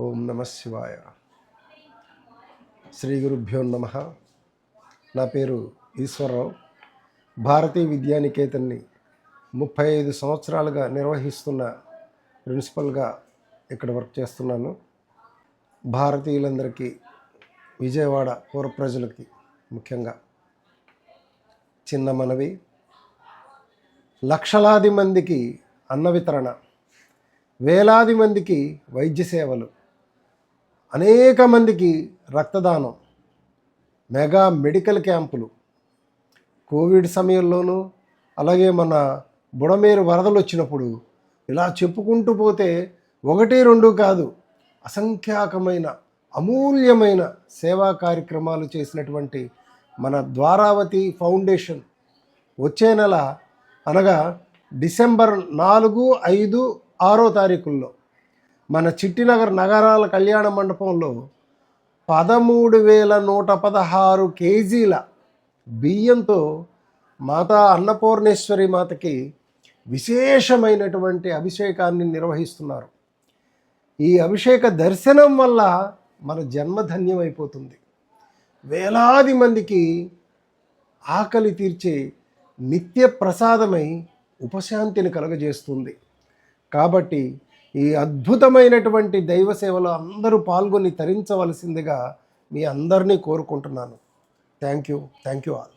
ఓం నమ శివాయ. శ్రీ గురుభ్యో నమ. నా పేరు ఈశ్వరరావు. భారతీయ విద్యానికేతన్ని 35 సంవత్సరాలుగా నిర్వహిస్తున్న ప్రిన్సిపల్గా ఇక్కడ వర్క్ చేస్తున్నాను. భారతీయులందరికీ, విజయవాడ పూర్వ ప్రజలకి ముఖ్యంగా చిన్న మనవి, లక్షలాది మందికి అన్న వితరణ, వేలాది మందికి వైద్య సేవలు, అనేక మందికి రక్తదానం, మెగా మెడికల్ క్యాంపులు, కోవిడ్ సమయంలోనూ అలాగే మన బుడమేరు వరదలు వచ్చినప్పుడు ఇలా చెప్పుకుంటూ పోతే 1-2 కాదు, అసంఖ్యాకమైన అమూల్యమైన సేవా కార్యక్రమాలు చేసినటువంటి మన ద్వారావతి ఫౌండేషన్ వచ్చే నెల అనగా డిసెంబర్ 4, 5, 6 తారీఖుల్లో మన చిట్టినగర్ నగరాల కళ్యాణ మండపంలో 13,116 కేజీల బియ్యంతో మాతా అన్నపూర్ణేశ్వరి మాతకి విశేషమైనటువంటి అభిషేకాన్ని నిర్వహిస్తున్నారు. ఈ అభిషేక దర్శనం వల్ల మన జన్మధన్యమైపోతుంది. వేలాది మందికి ఆకలి తీర్చే నిత్య ప్రసాదమై ఉపశాంతిని కలుగజేస్తుంది. కాబట్టి ఈ అద్భుతమైనటువంటి దైవ సేవలో అందరూ పాల్గొని తరించవలసిందిగా మీ అందరినీ కోరుకుంటున్నాను. Thank you all.